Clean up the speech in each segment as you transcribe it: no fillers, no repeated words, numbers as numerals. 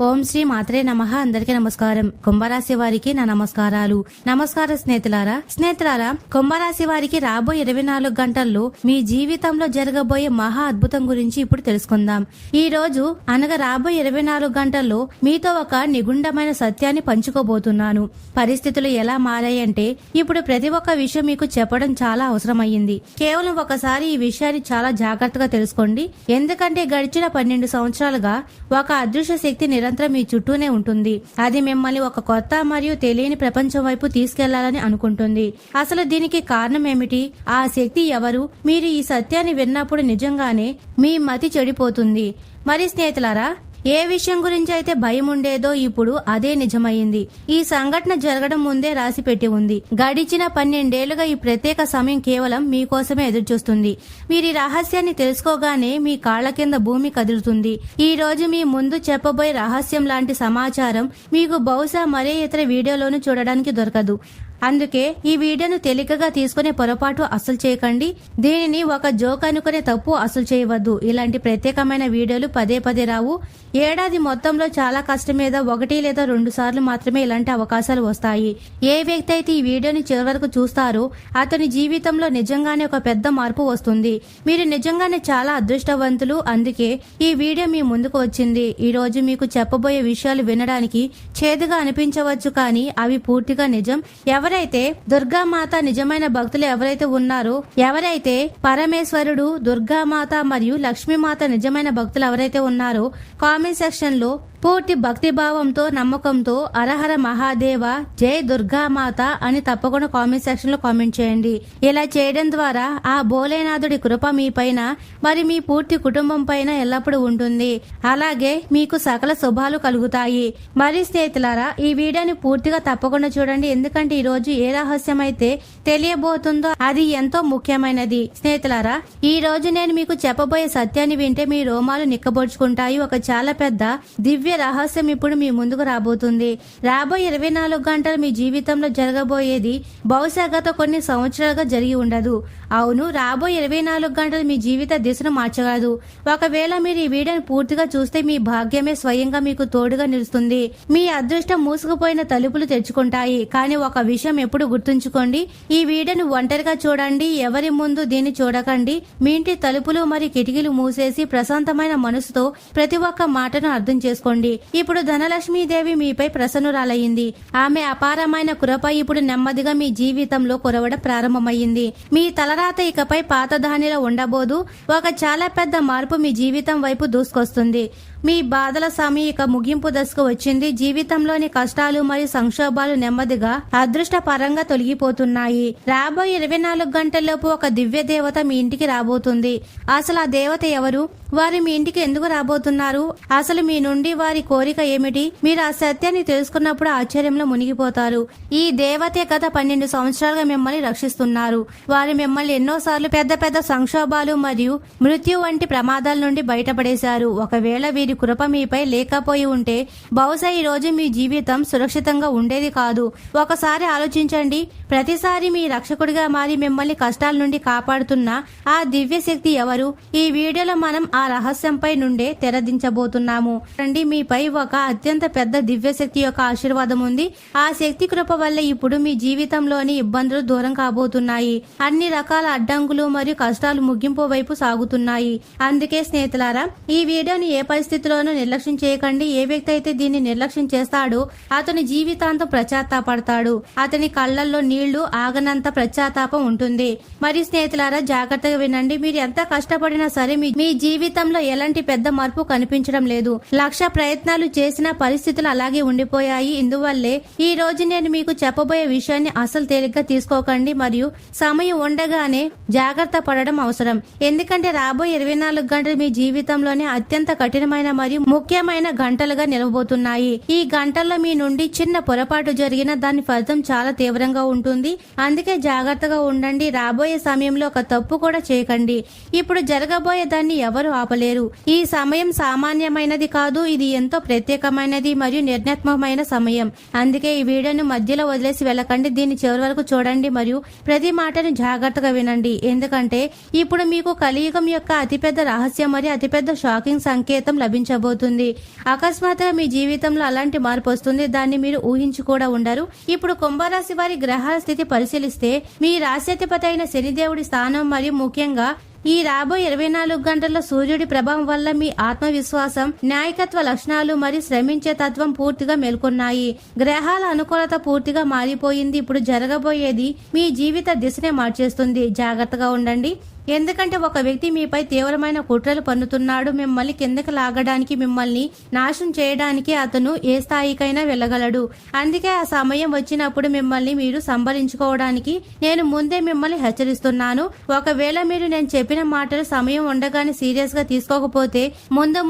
ఓం శ్రీ మాత్రే నమః. అందరికీ నమస్కారం. కుంభరాశి వారికి నా నమస్కారాలు. నమస్కారం స్నేహితులారా, కుంభరాశి వారికి రాబోయే 24 గంటల్లో మీ జీవితంలో జరగబోయే మహా అద్భుతం గురించి ఇప్పుడు తెలుసుకుందాం. ఈ రోజు అనగా రాబోయే 24 గంటల్లో మీతో ఒక నిగుండమైన సత్యాన్ని పంచుకోబోతున్నాను. పరిస్థితులు ఎలా మారాయంటే ఇప్పుడు ప్రతి ఒక్క విషయం మీకు చెప్పడం చాలా అవసరమయ్యింది. కేవలం ఒకసారి ఈ విషయాన్ని చాలా జాగ్రత్తగా తెలుసుకోండి. ఎందుకంటే గడిచిన 12 సంవత్సరాలుగా ఒక అదృశ్య శక్తి నిరంతరం మీ చుట్టూనే ఉంటుంది. అది మిమ్మల్ని ఒక కొత్త మరియు తెలియని ప్రపంచం వైపు తీసుకెళ్లాలని అనుకుంటుంది. అసలు దీనికి కారణం ఏమిటి? ఆ శక్తి ఎవరు? మీరు ఈ సత్యాన్ని విన్నప్పుడు నిజంగానే మీ మతి చెడిపోతుంది. మరి స్నేహితులారా, ఏ విషయం గురించి అయితే భయం ఉండేదో ఇప్పుడు అదే నిజమైంది. ఈ సంఘటన జరగడం ముందే రాసి పెట్టి ఉంది. గడిచిన 12 ఏళ్లుగా ఈ ప్రత్యేక సమయం కేవలం మీకోసమే ఎదురుచూస్తుంది. మీరు ఈ రహస్యాన్ని తెలుసుకోగానే మీ కాళ్ల కింద భూమి కదులుతుంది. ఈ రోజు మీ ముందు చెప్పబోయే రహస్యం లాంటి సమాచారం మీకు బహుశా మరే ఇతర వీడియోలోనూ చూడడానికి దొరకదు. అందుకే ఈ వీడియోను తేలికగా తీసుకునే పొరపాటు అసలు చేయకండి. దీనిని ఒక జోక్ అనుకునే తప్పు అసలు చేయవద్దు. ఇలాంటి ప్రత్యేకమైన వీడియోలు పదే పదే రావు. ఏడాది మొత్తంలో చాలా కష్టం మీద 1 లేదా 2 సార్లు మాత్రమే ఇలాంటి అవకాశాలు వస్తాయి. ఏ వ్యక్తి అయితే ఈ వీడియోని చివరి వరకు చూస్తారో అతని జీవితంలో నిజంగానే ఒక పెద్ద మార్పు వస్తుంది. మీరు నిజంగానే చాలా అదృష్టవంతులు. అందుకే ఈ వీడియో మీ ముందుకు వచ్చింది. ఈ రోజు మీకు చెప్పబోయే విషయాలు వినడానికి చేదుగా అనిపించవచ్చు, కానీ అవి పూర్తిగా నిజం. ఎవరైతే దుర్గామాత నిజమైన భక్తులు ఎవరైతే ఉన్నారో, ఎవరైతే పరమేశ్వరుడు, దుర్గామాత మరియు లక్ష్మీమాత నిజమైన భక్తులు ఎవరైతే ఉన్నారో కామెంట్ సెక్షన్ లో పూర్తి భక్తి భావంతో, నమ్మకంతో హరహర మహాదేవ, జై దుర్గామాత అని తప్పకుండా కామెంట్ సెక్షన్ లో కామెంట్ చేయండి. ఇలా చేయడం ద్వారా ఆ భోలేనాథుడి కృప మీ పైన మరి మీ పూర్తి కుటుంబం పైన ఎల్లప్పుడూ ఉంటుంది. అలాగే మీకు సకల శుభాలు కలుగుతాయి. మరి స్నేహితులారా, ఈ వీడియోని పూర్తిగా తప్పకుండా చూడండి. ఎందుకంటే ఈ రోజు ఏ రహస్యం అయితే తెలియబోతుందో అది ఎంతో ముఖ్యమైనది. స్నేహితులారా, ఈ రోజు నేను మీకు చెప్పబోయే సత్యాన్ని వింటే మీ రోమాలు నిక్కబొడుచుకుంటాయి. ఒక చాలా పెద్ద దివ్య రహస్యం ఇప్పుడు మీ ముందుకు రాబోతుంది. రాబోయే 24 గంటలు మీ జీవితంలో జరగబోయేది బహుశా గత కొన్ని సంవత్సరాలుగా జరిగి ఉండదు. అవును, రాబోయే 24 గంటలు మీ జీవిత దిశను మార్చగలదు. ఒకవేళ మీరు ఈ వీడియోని పూర్తిగా చూస్తే మీ భాగ్యమే స్వయంగా మీకు తోడుగా నిలుస్తుంది. మీ అదృష్టం మూసుకుపోయిన తలుపులు తెరుచుకుంటాయి. కానీ ఒక విషయం ఎప్పుడు గుర్తుంచుకోండి, ఈ వీడియోను ఒంటరిగా చూడండి. ఎవరి ముందు దీన్ని చూడకండి. మీ ఇంటి తలుపులు మరియు కిటికీలు మూసేసి ప్రశాంతమైన మనసుతో ప్రతి ఒక్క మాటను అర్థం చేసుకోండి. ఇప్పుడు ధనలక్ష్మీదేవి మీపై ప్రసన్నురాలయ్యింది. ఆమె అపారమైన కృప ఇప్పుడు నెమ్మదిగా మీ జీవితంలో కురవడం ప్రారంభమైంది. మీ తలరాత ఇకపై పాత దానిలో ఉండబోదు. ఒక చాలా పెద్ద మార్పు మీ జీవితం వైపు దూసుకొస్తుంది. మీ బాధల సమయం ఇక ముగింపు దశకు వచ్చింది. జీవితంలోని కష్టాలు మరియు సంక్షోభాలు నెమ్మదిగా అదృష్ట పరంగా తొలగిపోతున్నాయి. రాబోయే 24 గంటల్లోపు ఒక దివ్య దేవత మీ ఇంటికి రాబోతుంది. అసలు ఆ దేవత ఎవరు? వారు మీ ఇంటికి ఎందుకు రాబోతున్నారు? అసలు మీ నుండి వారి కోరిక ఏమిటి? మీరు ఆ సత్యాన్ని తెలుసుకున్నప్పుడు ఆశ్చర్యంలో మునిగిపోతారు. ఈ దేవతే గత 12 సంవత్సరాలుగా మిమ్మల్ని రక్షిస్తున్నారు. వారు మిమ్మల్ని ఎన్నోసార్లు పెద్ద పెద్ద సంక్షోభాలు మరియు మృత్యు వంటి ప్రమాదాల నుండి బయటపడేశారు. ఒకవేళ వీరి కృప మీపై లేకపోయి ఉంటే బహుశా ఈ రోజు మీ జీవితం సురక్షితంగా ఉండేది కాదు. ఒకసారి ఆలోచించండి. ప్రతిసారి మీ రక్షకుడిగా మారి మిమ్మల్ని కష్టాల నుండి కాపాడుతున్న ఆ దివ్య శక్తి ఎవరు? ఈ వీడియోలో మనం ఆ రహస్యంపై నుండే తెరదించబోతున్నాము. రండి, మీపై ఒక అత్యంత పెద్ద దివ్య శక్తి యొక్క ఆశీర్వాదం ఉంది. ఆ శక్తి కృప వల్ల ఇప్పుడు మీ జీవితంలోని ఇబ్బందులు దూరం కాబోతున్నాయి. అన్ని రకాల అడ్డంకులు మరియు కష్టాలు ముగింపు వైపు సాగుతున్నాయి. అందుకే స్నేహితులారా, ఈ వీడియోని ఏ పరిస్థితిలోనూ నిర్లక్ష్యం చేయకండి. ఏ వ్యక్తి అయితే దీన్ని నిర్లక్ష్యం చేస్తాడో అతని జీవితాంతం పశ్చాత్తాపడతాడు. అతని కళ్లల్లో నీళ్లు ఆగనంత పశ్చాత్తాపం ఉంటుంది. మరి స్నేహితులారా, జాగ్రత్తగా వినండి. మీరు ఎంత కష్టపడినా సరే మీ జీవితంలో ఎలాంటి పెద్ద మార్పు కనిపించడం లేదు. 1,00,000 ప్రయత్నాలు చేసిన పరిస్థితులు అలాగే ఉండిపోయాయి. ఇందువల్లే ఈ రోజు నేను మీకు చెప్పబోయే విషయాన్ని అసలు తేలిగ్గా తీసుకోకండి మరియు సమయం ఉండగానే జాగ్రత్త పడడం అవసరం. ఎందుకంటే రాబోయే 24 గంటలు మీ జీవితంలోనే అత్యంత కఠినమైన మరియు ముఖ్యమైన గంటలుగా నిలవబోతున్నాయి. ఈ గంటల్లో మీ నుండి చిన్న పొరపాటు జరిగిన దాని ఫలితం చాలా తీవ్రంగా ఉంటుంది. అందుకే జాగ్రత్తగా ఉండండి. రాబోయే సమయంలో ఒక తప్పు కూడా చేయకండి. ఇప్పుడు జరగబోయే దాన్ని ఎవరు ఆపలేరు. ఈ సమయం సామాన్యమైనది కాదు. ఇది ఎంతో ప్రత్యేకమైనది మరియు నిర్ణయాత్మకమైన సమయం. అందుకే ఈ వీడియోను మధ్యలో వదిలేసి వెళ్ళకండి. దీన్ని చివరి వరకు చూడండి మరియు ప్రతి మాటను జాగ్రత్తగా వినండి. ఎందుకంటే ఇప్పుడు మీకు కలియుగం యొక్క అతిపెద్ద రహస్యం మరియు అతిపెద్ద షాకింగ్ సంకేతం లభించబోతుంది. అకస్మాత్తుగా మీ జీవితంలో అలాంటి మార్పు వస్తుంది. దాన్ని మీరు ఊహించి కూడా ఉండరు. ఇప్పుడు కుంభరాశి వారి గ్రహాల స్థితి పరిశీలిస్తే మీ రాశ్యాధిపతి అయిన శనిదేవుడి స్థానం మరియు ముఖ్యంగా ఈ రాబోయే 24 గంటల్లో సూర్యుడి ప్రభావం వల్ల మీ ఆత్మవిశ్వాసం, నాయకత్వ లక్షణాలు మరియు శ్రమించే తత్వం పూర్తిగా మేల్కొన్నాయి. గ్రహాల అనుకూలత పూర్తిగా మారిపోయింది. ఇప్పుడు జరగబోయేది మీ జీవిత దిశనే మార్చేస్తుంది. జాగ్రత్తగా ఉండండి. ఎందుకంటే ఒక వ్యక్తి మీపై తీవ్రమైన కుట్రలు పన్నుతున్నాడు. మిమ్మల్ని కిందకి లాగడానికి, మిమ్మల్ని నాశనం చేయడానికి అతను ఏ స్థాయికైనా వెళ్ళగలడు. అందుకే ఆ సమయం వచ్చినప్పుడు మిమ్మల్ని మీరు సంభరించుకోవడానికి నేను ముందే మిమ్మల్ని హెచ్చరిస్తున్నాను. ఒకవేళ మీరు నేను చెప్పిన మాటలు సమయం ఉండగానే సీరియస్ గా తీసుకోకపోతే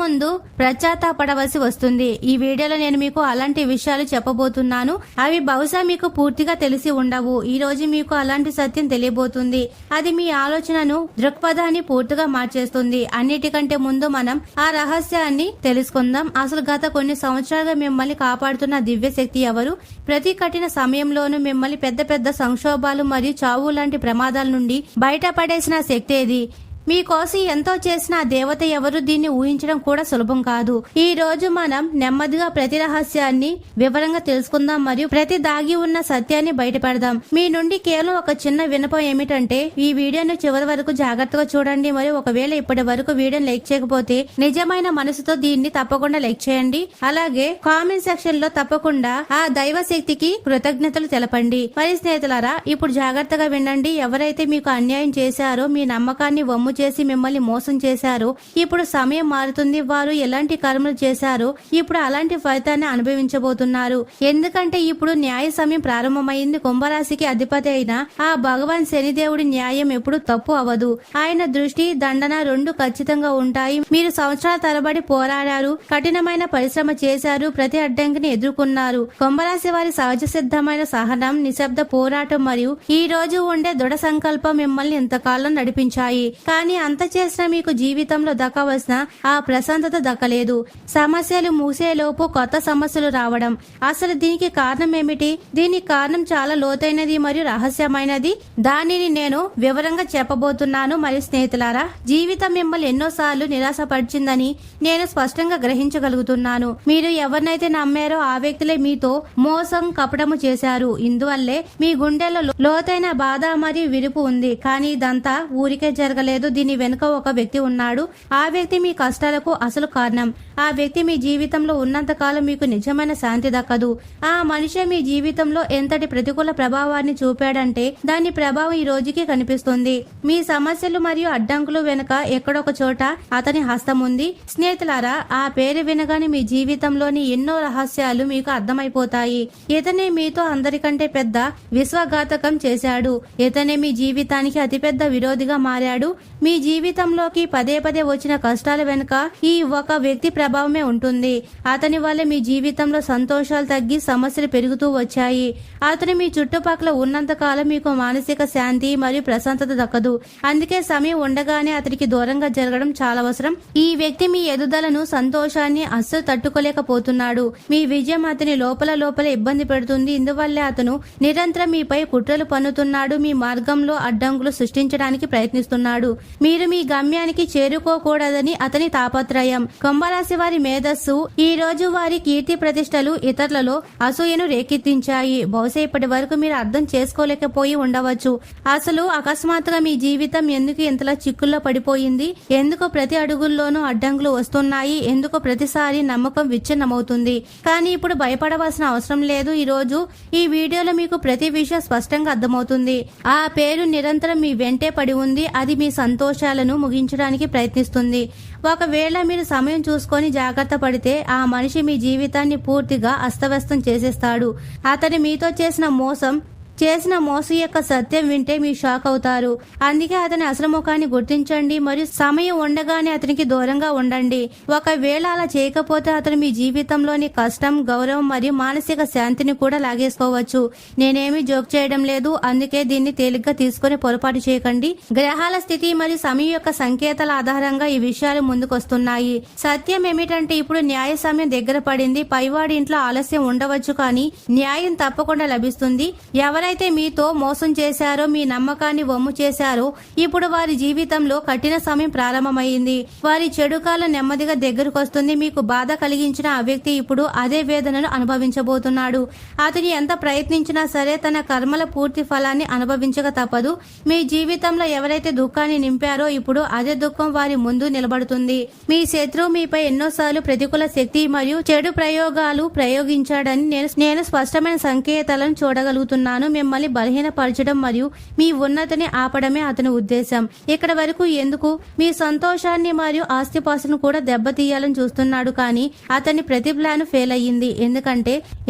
ముందు పశ్చాత్తాపడవలసి వస్తుంది. ఈ వీడియోలో నేను మీకు అలాంటి విషయాలు చెప్పబోతున్నాను. అవి బహుశా మీకు పూర్తిగా తెలిసి ఉండవు. ఈ రోజు మీకు అలాంటి సత్యం తెలియబోతుంది. అది మీ ఆలోచనను, దృక్పథాన్ని పూర్తిగా మార్చేస్తుంది. అన్నిటికంటే ముందు మనం ఆ రహస్యాన్ని తెలుసుకుందాం. అసలు గత కొన్ని సంవత్సరాలుగా మిమ్మల్ని కాపాడుతున్న దివ్య శక్తి ఎవరు? ప్రతి కఠిన సమయంలోనూ మిమ్మల్ని పెద్ద పెద్ద సంక్షోభాలు మరియు చావు లాంటి ప్రమాదాల నుండి బయటపడేసిన శక్తి ఏది? మీకోసం ఎంతో చేసిన ఆ దేవత ఎవరు? దీన్ని ఊహించడం కూడా సులభం కాదు. ఈ రోజు మనం నెమ్మదిగా ప్రతి రహస్యాన్ని వివరంగా తెలుసుకుందాం మరియు ప్రతి దాగి ఉన్న సత్యాన్ని బయటపెడదాం. మీ నుండి కేవలం ఒక చిన్న విన్నపం ఏమిటంటే ఈ వీడియోను చివరి వరకు జాగ్రత్తగా చూడండి మరియు ఒకవేళ ఇప్పటి వరకు వీడియోని లైక్ చేయకపోతే నిజమైన మనసుతో దీన్ని తప్పకుండా లైక్ చేయండి. అలాగే కామెంట్ సెక్షన్ లో తప్పకుండా ఆ దైవ శక్తికి కృతజ్ఞతలు తెలపండి. మరి స్నేహితులారా, ఇప్పుడు జాగ్రత్తగా వినండి. ఎవరైతే మీకు అన్యాయం చేశారో, మీ నమ్మకాన్ని వమ్ము చేసి మిమ్మల్ని మోసం చేశారు, ఇప్పుడు సమయం మారుతుంది. వారు ఎలాంటి కర్మలు చేశారో ఇప్పుడు అలాంటి ఫలితాన్ని అనుభవించబోతున్నారు. ఎందుకంటే ఇప్పుడు న్యాయ సమయం ప్రారంభమైంది. కుంభరాశికి అధిపతి అయిన ఆ భగవాన్ శనిదేవుడి న్యాయం ఎప్పుడు తప్పు అవ్వదు. ఆయన దృష్టి, దండన రెండు ఖచ్చితంగా ఉంటాయి. మీరు సంవత్సరాల తరబడి పోరాడారు, కఠినమైన పరిశ్రమ చేశారు, ప్రతి అడ్డంకిని ఎదుర్కొన్నారు. కుంభరాశి వారి సహజ సిద్ధమైన సహనం, నిశ్శబ్ద పోరాటం మరియు ఈ రోజు ఉండే దృఢ సంకల్పం మిమ్మల్ని ఇంతకాలం నడిపించాయి. కానీ అంత చేసినా మీకు జీవితంలో దక్కవలసిన ఆ ప్రశాంతత దక్కలేదు. సమస్యలు మూసేలోపు కొత్త సమస్యలు రావడం. అసలు దీనికి కారణం ఏమిటి? దీనికి కారణం చాలా లోతైనది మరియు రహస్యమైనది. దానిని నేను వివరంగా చెప్పబోతున్నాను. మరియు స్నేహితులారా, జీవితం మిమ్మల్ని ఎన్నోసార్లు నిరాశపరిచిందని నేను స్పష్టంగా గ్రహించగలుగుతున్నాను. మీరు ఎవరినైతే నమ్మారో ఆ వ్యక్తులే మీతో మోసం, కపటము చేశారు. ఇందువల్లే మీ గుండెల్లో లోతైన బాధ మరియు విరుపు ఉంది. కానీ ఇదంతా ఊరికే జరగలేదు. దీని వెనుక ఒక వ్యక్తి ఉన్నాడు. ఆ వ్యక్తి మీ కష్టాలకు అసలు కారణం. ఆ వ్యక్తి మీ జీవితంలో ఉన్నంత కాలం మీకు నిజమైన శాంతి దక్కదు. ఆ మనిషి మీ జీవితంలో ఎంతటి ప్రతికూల ప్రభావాన్ని చూపాడంటే దాని ప్రభావం ఈ రోజుకి కనిపిస్తుంది. మీ సమస్యలు మరియు అడ్డంకులు వెనుక ఎక్కడొక చోట అతని హస్తం ఉంది. స్నేహితులారా, ఆ పేరు వినగానే మీ జీవితంలోని ఎన్నో రహస్యాలు మీకు అర్థమైపోతాయి. ఇతనే మీతో అందరికంటే పెద్ద విశ్వఘాతకం చేశాడు. ఇతనే మీ జీవితానికి అతిపెద్ద విరోధిగా మారాడు. మీ జీవితంలోకి పదే పదే వచ్చిన కష్టాల వెనుక ఈ ఒక వ్యక్తి ప్రభావమే ఉంటుంది. అతని వల్ల మీ జీవితంలో సంతోషాలు తగ్గి సమస్యలు పెరుగుతూ వచ్చాయి. అతను మీ చుట్టుపక్కల ఉన్నంత కాలం మీకు మానసిక శాంతి మరియు ప్రశాంతత దక్కదు. అందుకే సమయం ఉండగానే అతనికి దూరంగా జరగడం చాలా అవసరం. ఈ వ్యక్తి మీ ఎదుగుదలను, సంతోషాన్ని అస్సలు తట్టుకోలేకపోతున్నాడు. మీ విజయం అతని లోపల ఇబ్బంది పెడుతుంది. ఇందువల్లే అతను నిరంతరం మీపై కుట్రలు పన్నుతున్నాడు. మీ మార్గంలో అడ్డంకులు సృష్టించడానికి ప్రయత్నిస్తున్నాడు. మీరు మీ గమ్యానికి చేరుకోకూడదని అతని తాపత్రయం. కుంభరాశి వారి మేధస్సు ఈ రోజు వారి కీర్తి ప్రతిష్టలు ఇతరులలో అసూయను రేకెత్తించాయి. బహుశా ఇప్పటి వరకు మీరు అర్థం చేసుకోలేకపోయి ఉండవచ్చు. అసలు అకస్మాత్తుగా మీ జీవితం ఎందుకు ఇంతలా చిక్కుల్లో పడిపోయింది? ఎందుకు ప్రతి అడుగుల్లోనూ అడ్డంకులు వస్తున్నాయి? ఎందుకు ప్రతిసారి నమ్మకం విచ్ఛిన్నమవుతుంది? కానీ ఇప్పుడు భయపడవలసిన అవసరం లేదు. ఈ రోజు ఈ వీడియోలో మీకు ప్రతి విషయం స్పష్టంగా అర్థమవుతుంది. ఆ పేరు నిరంతరం మీ వెంటే పడి ఉంది. అది మీ సంతోషాలను ముగించడానికి ప్రయత్నిస్తుంది. ఒకవేళ మీరు సమయం చూసుకొని జాగ్రత్త పడితే ఆ మనిషి మీ జీవితాన్ని పూర్తిగా అస్తవ్యస్తం చేసేస్తాడు. అతను మీతో చేసిన మోసం చేసిన మోసం యొక్క సత్యం వింటే మీ షాక్ అవుతారు. అందుకే అతని అసలు ముఖాన్ని గుర్తించండి మరియు సమయం ఉండగానే అతనికి దూరంగా ఉండండి. ఒకవేళ అలా చేయకపోతే అతను మీ జీవితంలోని కష్టం, గౌరవం మరియు మానసిక శాంతిని కూడా లాగేసుకోవచ్చు. నేనేమీ జోక్ చేయడం లేదు, అందుకే దీన్ని తేలిగ్గా తీసుకుని పొరపాటు చేయకండి. గ్రహాల స్థితి మరియు సమయం యొక్క సంకేతాల ఆధారంగా ఈ విషయాలు ముందుకొస్తున్నాయి. సత్యం ఏమిటంటే ఇప్పుడు న్యాయ సమయం దగ్గర పడింది. పైవాడి ఇంట్లో ఆలస్యం ఉండవచ్చు, కానీ న్యాయం తప్పకుండా లభిస్తుంది. ఎవరైతే మీతో మోసం చేశారో, మీ నమ్మకాన్ని వమ్ము చేశారో, ఇప్పుడు వారి జీవితంలో కఠిన సమయం ప్రారంభమైంది. వారి చెడు కాలం నెమ్మదిగా దగ్గరకు వస్తుంది. మీకు బాధ కలిగించిన ఆ వ్యక్తి ఇప్పుడు అదే వేదనను అనుభవించబోతున్నాడు. అతను ఎంత ప్రయత్నించినా సరే తన కర్మల పూర్తి ఫలాన్ని అనుభవించక తప్పదు. మీ జీవితంలో ఎవరైతే దుఃఖాన్ని నింపారో ఇప్పుడు అదే దుఃఖం వారి ముందు నిలబడుతుంది. మీ శత్రువు మీపై ఎన్నోసార్లు ప్రతికూల శక్తి మరియు చెడు ప్రయోగాలు ప్రయోగించాడని నేను స్పష్టమైన సంకేతాలను చూడగలుగుతున్నాను. మిమ్మల్ని బలహీనపరచడం మరియు మీ ఉన్నతిని ఆపడమే అతని ఉద్దేశం. ఇక్కడ వరకు ఎందుకు? మీ సంతోషాన్ని మరియు ఆస్తిపాస్తులను కూడా దెబ్బతీయాలని చూస్తున్నాడు, కానీ అతని ప్రతి ప్లాన్ ఫెయిల్ అయ్యింది.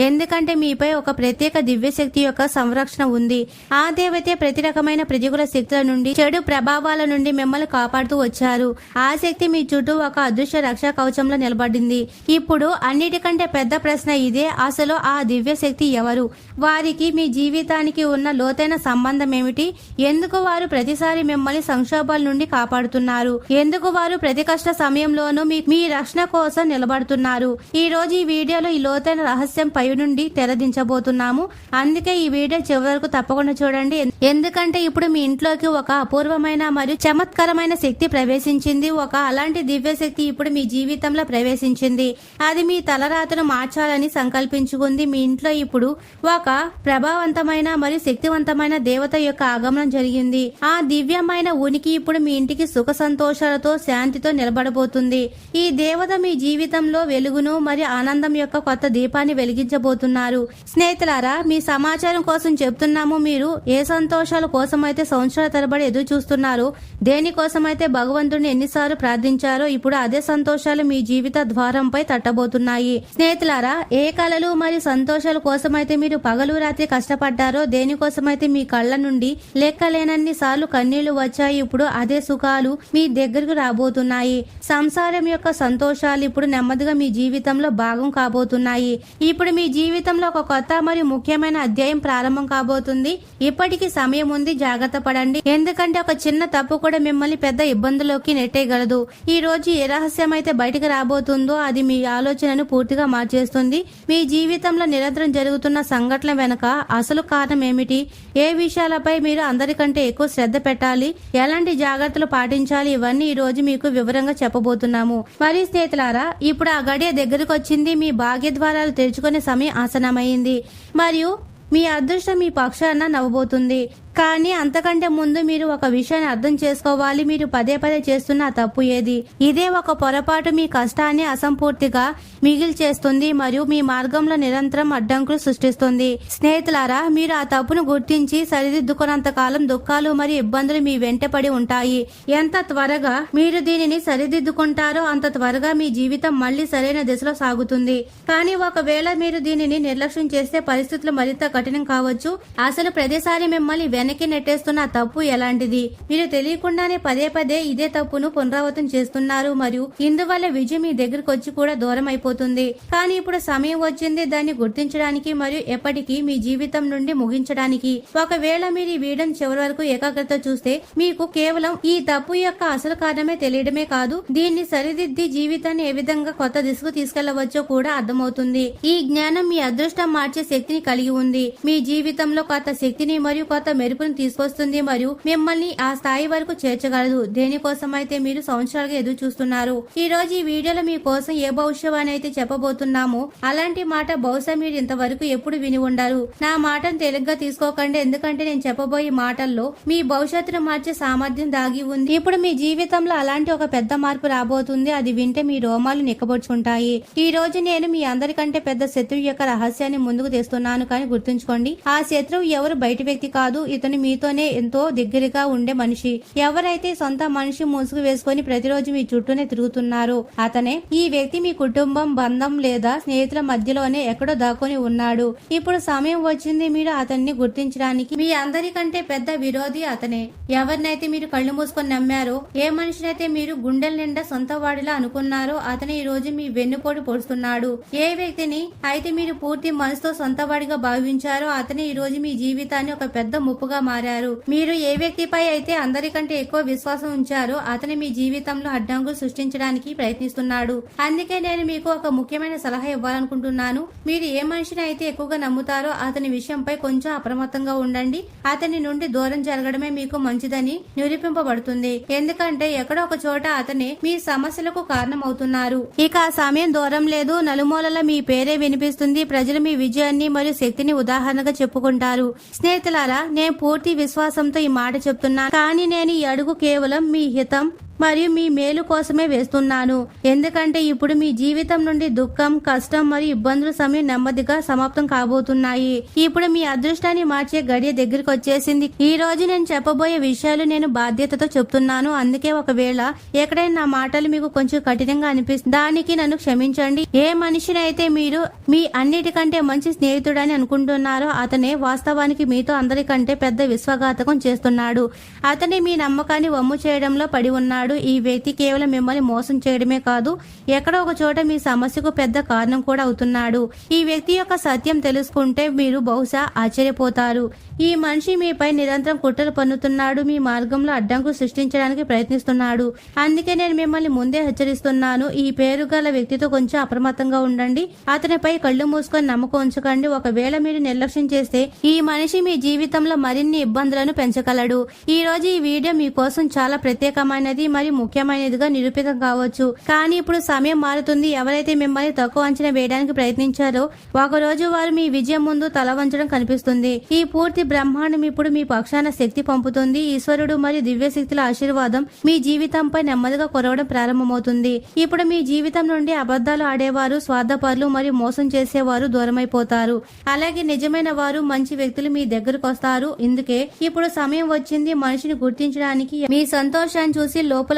ఎందుకంటే మీపై ఒక ప్రత్యేక దివ్యశక్తి యొక్క సంరక్షణ ఉంది. ఆ దేవతే ప్రతి రకమైన ప్రతికూల శక్తుల నుండి, చెడు ప్రభావాల నుండి మిమ్మల్ని కాపాడుతూ వచ్చారు. ఆ శక్తి మీ చుట్టూ ఒక అదృశ్య రక్షా కవచంలో నిలబడింది. ఇప్పుడు అన్నిటికంటే పెద్ద ప్రశ్న ఇదే: అసలు ఆ దివ్య శక్తి ఎవరు? వారికి మీ జీవితానికి ఉన్న లోతైన సంబంధం ఏమిటి? ఎందుకు వారు ప్రతిసారి మిమ్మల్ని సంక్షోభాల నుండి కాపాడుతున్నారు? ఎందుకు వారు ప్రతి కష్ట సమయంలోనూ మీ రక్షణ కోసం నిలబడుతున్నారు? ఈ రోజు ఈ వీడియోలో ఈ లోతైన రహస్యం పై నుండి తెరదించబోతున్నాము. అందుకే ఈ వీడియో చివరి వరకు తప్పకుండా చూడండి. ఎందుకంటే ఇప్పుడు మీ ఇంట్లోకి ఒక అపూర్వమైన మరియు చమత్కరమైన శక్తి ప్రవేశించింది. ఒక అలాంటి దివ్య శక్తి ఇప్పుడు మీ జీవితంలో ప్రవేశించింది. అది మీ తలరాతను మార్చాలని సంకల్పించుకుంది. మీ ఇంట్లో ఇప్పుడు ఒక ప్రభావవంతమైన మరియు శక్తివంతమైన దేవత యొక్క ఆగమనం జరిగింది. ఆ దివ్యమైన ఉనికి ఇప్పుడు మీ ఇంటికి సుఖ సంతోషాలతో, శాంతితో నిలబడబోతుంది. ఈ దేవత మీ జీవితంలో వెలుగును మరియు ఆనందం యొక్క కొత్త దీపాన్ని వెలిగించబోతున్నారు. స్నేహితులారా, మీ సమాచారం కోసం చెప్తున్నాము. మీరు ఏ సంతోషాల కోసమైతే సంవత్సరాల తరబడి ఎదురు చూస్తున్నారో, దేనికోసమైతే భగవంతుడిని ఎన్నిసార్లు ప్రార్థించారో, ఇప్పుడు అదే సంతోషాలు మీ జీవిత ద్వారంపై తట్టబోతున్నాయి. స్నేహితులారా, ఏ కళలు మరియు సంతోషాల కోసమైతే మీరు పగలు రాత్రి కష్టపడ్డారో, దేనికోసమైతే మీ కళ్ళ నుండి లెక్కలేనన్ని సార్లు కన్నీళ్లు వచ్చాయి, ఇప్పుడు అదే సుఖాలు మీ దగ్గరకు రాబోతున్నాయి. సంసారం యొక్క సంతోషాలు ఇప్పుడు నెమ్మదిగా మీ జీవితంలో భాగం కాబోతున్నాయి. ఇప్పుడు మీ జీవితంలో ఒక కొత్త మరియు ముఖ్యమైన అధ్యాయం ప్రారంభం కాబోతుంది. ఇప్పటికీ సమయం ఉంది, జాగ్రత్త పడండి. ఎందుకంటే ఒక చిన్న తప్పు కూడా మిమ్మల్ని పెద్ద ఇబ్బందుల్లోకి నెట్టేయగలదు. ఈ రోజు ఏ రహస్యం అయితే బయటకు రాబోతుందో అది మీ ఆలోచనను పూర్తిగా మార్చేస్తుంది. మీ జీవితంలో నిరంతరం జరుగుతున్న సంఘటన వెనుక అసలు కారణం ఏమిటి? ఏ విషయాలపై మీరు అందరికంటే ఎక్కువ శ్రద్ధ పెట్టాలి? ఎలాంటి జాగ్రత్తలు పాటించాలి? ఇవన్నీ ఈ రోజు మీకు వివరంగా చెప్పబోతున్నాము. మరి స్నేహితులారా, ఇప్పుడు ఆ గడియ దగ్గరకు వచ్చింది. మీ భాగ్య ద్వారాలు తెరుచుకునే సమయం ఆసనమైంది మరియు మీ అదృష్టం మీ పక్షాన నవ్వబోతుంది. కానీ అంతకంటే ముందు మీరు ఒక విషయాన్ని అర్థం చేసుకోవాలి. మీరు పదే పదే చేస్తున్న తప్పు ఏది? ఇదే ఒక పొరపాటు మీ కష్టాన్ని అసంపూర్తిగా మిగిల్చేస్తుంది మరియు మీ మార్గంలో నిరంతరం అడ్డంకులు సృష్టిస్తుంది. స్నేహితులారా, మీరు ఆ తప్పును గుర్తించి సరిదిద్దుకున్నంత కాలం దుఃఖాలు మరియు ఇబ్బందులు మీ వెంటపడి ఉంటాయి. ఎంత త్వరగా మీరు దీనిని సరిదిద్దుకుంటారో అంత త్వరగా మీ జీవితం మళ్లీ సరైన దిశలో సాగుతుంది. కానీ ఒకవేళ మీరు దీనిని నిర్లక్ష్యం చేస్తే పరిస్థితులు మరింత కఠినం కావచ్చు. అసలు ప్రతిసారి మిమ్మల్ని వెనక్కి నెట్టేస్తున్న తప్పు ఎలాంటిది? మీరు తెలియకుండానే పదే పదే ఇదే తప్పును పునరావృతం చేస్తున్నారు మరియు ఇందువల్ల విజయం మీ దగ్గరకు వచ్చి కూడా దూరం అయిపోతుంది. కానీ ఇప్పుడు సమయం వచ్చింది దాన్ని గుర్తించడానికి మరియు ఎప్పటికీ మీ జీవితం నుండి ముగించడానికి. ఒకవేళ మీరు ఈ వీడియోని చివరి వరకు ఏకాగ్రత చూస్తే మీకు కేవలం ఈ తప్పు యొక్క అసలు కారణమే తెలియడమే కాదు, దీన్ని సరిదిద్ది జీవితాన్ని ఏ విధంగా కొత్త దిశకు తీసుకెళ్లవచ్చో కూడా అర్థమవుతుంది. ఈ జ్ఞానం మీ అదృష్టం మార్చే శక్తిని కలిగి ఉంది. మీ జీవితంలో కొత్త శక్తిని మరియు కొత్త మెరుపును తీసుకొస్తుంది మరియు మిమ్మల్ని ఆ స్థాయి వరకు చేర్చగలదు. దేనికోసమైతే మీరు సంవత్సరాలుగా ఎదురు చూస్తున్నారు. ఈ రోజు ఈ వీడియోలో మీకోసం ఏ భవిష్యవాణి అయితే చెప్పబోతున్నామో అలాంటి మాట బహుశా మీరు ఇంతవరకు ఎప్పుడు విని ఉండరు. నా మాటను తేలిగ్గా తీసుకోకండి, ఎందుకంటే నేను చెప్పబోయే మాటల్లో మీ భవిష్యత్తును మార్చే సామర్థ్యం దాగి ఉంది. ఇప్పుడు మీ జీవితంలో అలాంటి ఒక పెద్ద మార్పు రాబోతుంది. అది వింటే మీ రోమాలు నిక్కబొచ్చుకుంటాయి. ఈ రోజు నేను మీ అందరికంటే పెద్ద శత్రువు యొక్క రహస్యాన్ని ముందుకు తెస్తున్నాను. కానీ గుర్తుంచుకోండి, ఆ శత్రువు ఎవరు బయట వ్యక్తి కాదు. ఇతను మీతోనే ఎంతో దగ్గరగా ఉండే మనిషి. ఎవరైతే సొంత మనిషి ముసుగు వేసుకొని ప్రతిరోజు మీ చుట్టూనే తిరుగుతున్నారో అతనే. ఈ వ్యక్తి మీ కుటుంబం, బంధం లేదా స్నేహితుల మధ్యలోనే ఎక్కడో దాక్కుని ఉన్నాడు. ఇప్పుడు సమయం వచ్చింది మీరు అతన్ని గుర్తించడానికి. మీ అందరికంటే పెద్ద విరోధి అతనే. ఎవరినైతే మీరు కళ్ళు మూసుకొని నమ్మారో, ఏ మనిషినైతే మీరు గుండెల నిండా సొంత వాడిలా అనుకున్నారో అతనే ఈ రోజు మీ వెన్నుపోటు పొడుస్తున్నాడు. ఏ వ్యక్తిని అయితే మీరు పూర్తి మనసుతో సొంతవాడిగా భావించారో అతనే ఈ రోజు మీ జీవితాన్ని ఒక పెద్ద ముప్పుగా మారారు. మీరు ఏ వ్యక్తిపై అయితే అందరికంటే ఎక్కువ విశ్వాసం ఉంచారో అతని మీ జీవితంలో అడ్డంకులు సృష్టించడానికి ప్రయత్నిస్తున్నాడు. అందుకే నేను మీకు ఒక ముఖ్యమైన సలహా ఇవ్వాలనుకుంటున్నాను. మీరు ఏ మనిషిని అయితే ఎక్కువగా నమ్ముతారో అతని విషయంపై కొంచెం అప్రమత్తంగా ఉండండి. అతని నుండి దూరం జరగడమే మీకు మంచిదని నిరూపింపబడుతుంది. ఎందుకంటే ఎక్కడో ఒక చోట అతనే మీ సమస్యలకు కారణమవుతున్నారు. ఇక ఆ సమయం దూరం లేదు. నలుమూలల మీ పేరే వినిపిస్తుంది. ప్రజలు మీ విజయాన్ని మరియు శక్తిని ఉదాహరణగా చెప్పుకుంటారు. స్నేహితులారా, నేను పూర్తి విశ్వాసంతో ఈ మాట చెప్తున్నాను. కానీ నేను ఈ అడుగు కేవలం మీ హితం మరియు మీ మేలు కోసమే వేస్తున్నాను. ఎందుకంటే ఇప్పుడు మీ జీవితం నుండి దుఃఖం, కష్టం మరియు ఇబ్బందుల సమయం నెమ్మదిగా సమాప్తం కాబోతున్నాయి. ఇప్పుడు మీ అదృష్టాన్ని మార్చే గడియ దగ్గరికి వచ్చేసింది. ఈ రోజు నేను చెప్పబోయే విషయాలు నేను బాధ్యతతో చెప్తున్నాను. అందుకే ఒకవేళ ఎక్కడైనా నా మాటలు మీకు కొంచెం కఠినంగా అనిపిస్తుంది, దానికి నన్ను క్షమించండి. ఏ మనిషినైతే మీరు మీ అన్నిటికంటే మంచి స్నేహితుడని అనుకుంటున్నారో అతనే వాస్తవానికి మీతో అందరికంటే పెద్ద విశ్వఘాతకం చేస్తున్నాడు. అతని మీ నమ్మకాన్ని వమ్ము చేయడంలో పడి ఉన్నాడు. ఈ వ్యక్తి కేవలం మిమ్మల్ని మోసం చేయడమే కాదు, ఎక్కడో ఒక చోట మీ సమస్యకు పెద్ద కారణం కూడా అవుతున్నాడు. ఈ వ్యక్తి యొక్క సత్యం తెలుసుకుంటే మీరు బహుశా ఆశ్చర్యపోతారు. ఈ మనిషి మీపై నిరంతరం కుట్రలు పన్నుతున్నాడు. మీ మార్గంలో అడ్డంకులు సృష్టించడానికి ప్రయత్నిస్తున్నాడు. అందుకే నేను మిమ్మల్ని ముందే హెచ్చరిస్తున్నాను. ఈ పేరు గల వ్యక్తితో కొంచెం అప్రమత్తంగా ఉండండి. అతనిపై కళ్ళు మూసుకొని నమ్మకం ఉంచకండి. ఒకవేళ మీరు నిర్లక్ష్యం చేస్తే ఈ మనిషి మీ జీవితంలో మరిన్ని ఇబ్బందులను పెంచగలడు. ఈ రోజు ఈ వీడియో మీకోసం చాలా ప్రత్యేకమైనది మరియు ముఖ్యమైనదిగా నిరూపితం కావచ్చు. కానీ ఇప్పుడు సమయం మారుతుంది. ఎవరైతే మిమ్మల్ని తక్కువ అంచనా వేయడానికి ప్రయత్నించారో ఒకరోజు వారు మీ విజయం ముందు తల వంచడం కనిపిస్తుంది. ఈ పూర్తి బ్రహ్మాండం ఇప్పుడు మీ పక్షాన శక్తి పంపుతుంది. ఈశ్వరుడు మరియు దివ్య శక్తుల ఆశీర్వాదం మీ జీవితంపై నెమ్మదిగా కురవడం ప్రారంభమవుతుంది. ఇప్పుడు మీ జీవితం నుండి అబద్ధాలు ఆడేవారు, స్వార్థపరులు మరియు మోసం చేసేవారు దూరమైపోతారు. అలాగే నిజమైన వారు, మంచి వ్యక్తులు మీ దగ్గరకు వస్తారు. ఇందుకే ఇప్పుడు సమయం వచ్చింది మనిషిని గుర్తించడానికి. మీ సంతోషాన్ని చూసి లోపల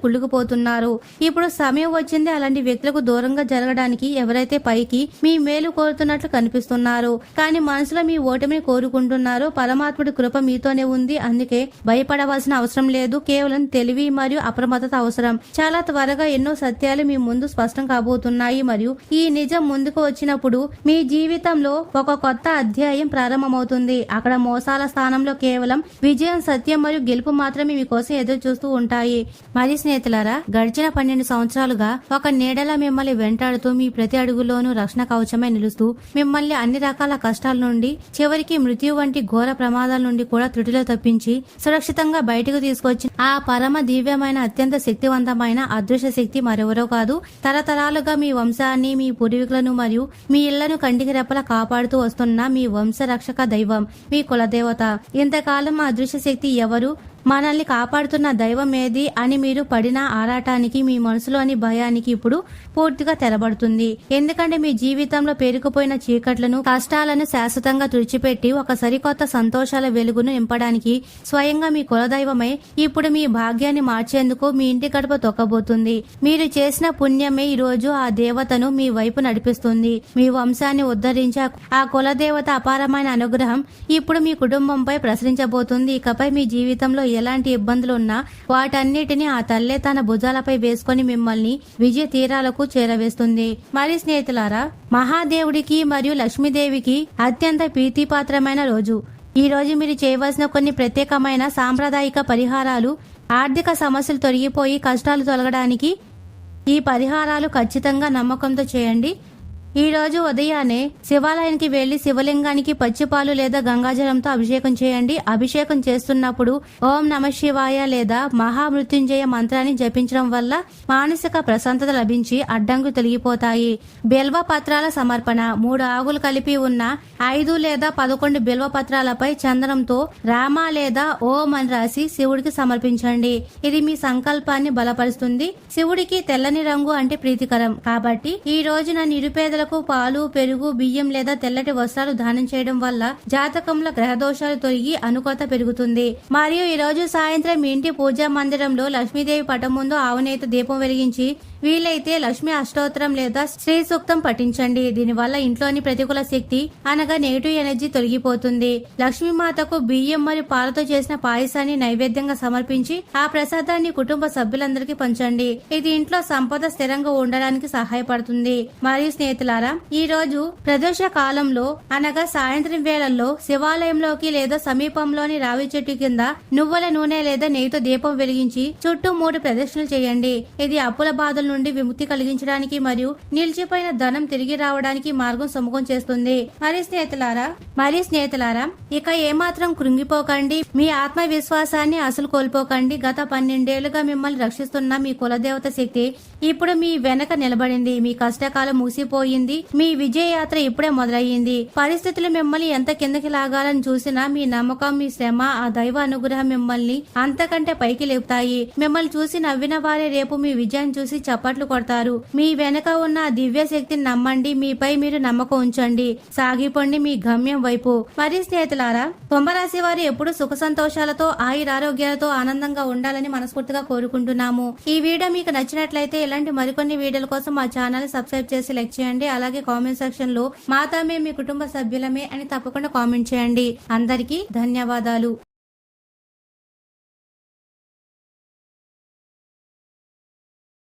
కుళ్ళుకుపోతున్నారు. ఇప్పుడు సమయం వచ్చింది అలాంటి వ్యక్తులకు దూరంగా జరగడానికి. ఎవరైతే పైకి మీ మేలు కోరుతున్నట్లు కనిపిస్తున్నారు కానీ మనసులో మీ ఓటమిని కోరుకుంటున్నారో పరమాత్ముడి కృప మీతోనే ఉంది. అందుకే భయపడవలసిన అవసరం లేదు. కేవలం తెలివి మరియు అప్రమత్తత అవసరం. చాలా త్వరగా ఎన్నో సత్యాలు మీ ముందు స్పష్టం కాబోతున్నాయి మరియు ఈ నిజం ముందుకు వచ్చినప్పుడు మీ జీవితంలో ఒక కొత్త అధ్యాయం ప్రారంభమవుతుంది. అక్కడ మోసాల స్థానంలో కేవలం విజయం, సత్యం మరియు గెలుపు మాత్రమే మీకోసం ఎదురు చూస్తూ ఉంటాయి. మరి స్నేహితులారా, గడిచిన 12 సంవత్సరాలుగా ఒక నీడలా మిమ్మల్ని వెంటాడుతూ మీ ప్రతి అడుగులోనూ రక్షణ కవచమై నిలుస్తూ మిమ్మల్ని అన్ని రకాల కష్టాల నుండి చివరికి మృత్యు వంటి ఘోర ప్రమాదాల నుండి కూడా త్రుటిలో తప్పించి సురక్షితంగా బయటకు తీసుకొచ్చి ఆ పరమ దివ్యమైన అత్యంత శక్తివంతమైన అదృశ్య శక్తి మరెవరో కాదు, తరతరాలుగా మీ వంశాన్ని, మీ పూర్వీకులను మరియు మీ ఇళ్లను కంటికి రెప్పలా కాపాడుతూ వస్తున్న మీ వంశ రక్షక దైవం, మీ కులదేవత. ఇంతకాలం ఆ అదృశ్య శక్తి ఎవరు, మనల్ని కాపాడుతున్న దైవం ఏది అని మీరు పడిన ఆరాటానికి, మీ మనసులోని భయానికి ఇప్పుడు పూర్తిగా తెరబడుతుంది. ఎందుకంటే మీ జీవితంలో పేరుకుపోయిన చీకట్లను, కష్టాలను శాశ్వతంగా తుడిచిపెట్టి ఒక సరికొత్త సంతోషాల వెలుగును నింపడానికి స్వయంగా మీ కులదైవమే ఇప్పుడు మీ భాగ్యాన్ని మార్చేందుకు మీ ఇంటి గడప తొక్కబోతుంది. మీరు చేసిన పుణ్యమే ఈ రోజు ఆ దేవతను మీ వైపు నడిపిస్తుంది. మీ వంశాన్ని ఉద్ధరించే ఆ కులదేవత అపారమైన అనుగ్రహం ఇప్పుడు మీ కుటుంబంపై ప్రసరించబోతుంది. ఇకపై మీ జీవితంలో ఎలాంటి ఇబ్బందులు ఉన్నా వాటన్నిటిని ఆ తల్లే తన భుజాలపై వేసుకొని మిమ్మల్ని విజయ తీరాలకు చేరవేస్తుంది. మరి స్నేహితులారా, మహాదేవుడికి మరియు లక్ష్మీదేవికి అత్యంత ప్రీతిపాత్రమైన రోజు. ఈ రోజు మీరు చేయవలసిన కొన్ని ప్రత్యేకమైన సాంప్రదాయిక పరిహారాలు, ఆర్థిక సమస్యలు తొలగిపోయి కష్టాలు తొలగడానికి ఈ పరిహారాలు ఖచ్చితంగా నమ్మకంతో చేయండి. ఈ రోజు ఉదయాన్నే శివాలయానికి వెళ్లి శివలింగానికి పచ్చిపాలు లేదా గంగాజలంతో అభిషేకం చేయండి. అభిషేకం చేస్తున్నప్పుడు ఓం నమః శివాయ లేదా మహామృత్యుంజయ మంత్రాన్ని జపించడం వల్ల మానసిక ప్రశాంతత లభించి అడ్డంకులు తొలగిపోతాయి. బిల్వ పత్రాల సమర్పణ. 3 ఆకులు కలిపి ఉన్న 5 లేదా 11 బిల్వ పత్రాలపై చందనంతో రామ లేదా ఓం అని రాసి శివుడికి సమర్పించండి. ఇది మీ సంకల్పాన్ని బలపరుస్తుంది. శివుడికి తెల్లని రంగు అంటే ప్రీతికరం కాబట్టి ఈ రోజున నిరుపేదల పేదలకు పాలు, పెరుగు, బియ్యం లేదా తెల్లటి వస్త్రాలు దానం చేయడం వల్ల జాతకంలో గ్రహ దోషాలు తొలగి అనుకూలత పెరుగుతుంది. మరియు ఈ రోజు సాయంత్రం మీ ఇంటి పూజా మందిరంలో లక్ష్మీదేవి పటం ముందు ఆవునేత దీపం వెలిగించి వీలైతే లక్ష్మీ అష్టోత్తరం లేదా శ్రీ సూక్తం పఠించండి. దీనివల్ల ఇంట్లోని ప్రతికూల శక్తి అనగా నెగిటివ్ ఎనర్జీ తొలగిపోతుంది. లక్ష్మీమాతకు బియ్యం మరియు పాలతో చేసిన పాయసాన్ని నైవేద్యంగా సమర్పించి ఆ ప్రసాదాన్ని కుటుంబ సభ్యులందరికీ పంచండి. ఇది ఇంట్లో సంపద స్థిరంగా ఉండడానికి సహాయపడుతుంది. మరియు స్నేహితులారా, ఈ రోజు ప్రదోష కాలంలో అనగా సాయంత్రం వేళల్లో శివాలయంలోకి లేదా సమీపంలోని రావి చెట్టు కింద నువ్వుల నూనె లేదా నెయ్యితో దీపం వెలిగించి చుట్టూ 3 ప్రదక్షిణలు చేయండి. ఇది అప్పుల బాధల నుండి విముక్తి కలిగించడానికి మరియు నిలిచిపోయిన ధనం తిరిగి రావడానికి మార్గం సుముఖం చేస్తుంది. మరి స్నేహితులారా, ఇక ఏమాత్రం కృంగిపోకండి. మీ ఆత్మవిశ్వాసాన్ని అసలు కోల్పోకండి. గత 12 ఏళ్లుగా మిమ్మల్ని రక్షిస్తున్న మీ కులదేవత శక్తి ఇప్పుడు మీ వెనక నిలబడింది. మీ కష్టకాలం ముగిసిపోయింది. మీ విజయ యాత్ర ఇప్పుడే మొదలయ్యింది. పరిస్థితులు మిమ్మల్ని ఎంత కిందకి లాగాలని చూసినా మీ నమ్మకం, మీ శ్రమ, ఆ దైవ అనుగ్రహం మిమ్మల్ని అంతకంటే పైకి లేపుతాయి. మిమ్మల్ని చూసి నవ్విన వారే రేపు మీ విజయాన్ని చూసి చప్పట్లు కొడతారు. మీ వెనక ఉన్న దివ్య శక్తిని నమ్మండి. మీపై మీరు నమ్మకం ఉంచండి. సాగిపోండి మీ గమ్యం వైపు. మరి స్నేహితులారా, కుంభరాశి వారు ఎప్పుడు సుఖ సంతోషాలతో, ఆయురారోగ్యాలతో ఆనందంగా ఉండాలని మనస్ఫూర్తిగా కోరుకుంటున్నాము. ఈ వీడియో మీకు నచ్చినట్లయితే ఇలాంటి మరికొన్ని వీడియోల కోసం మా ఛానల్ సబ్స్క్రైబ్ చేసి లైక్ చేయండి. అలాగే కామెంట్ సెక్షన్ లో మాతమే మీ కుటుంబ సభ్యులమే అని తప్పకుండా కామెంట్ చేయండి. అందరికీ ధన్యవాదాలు.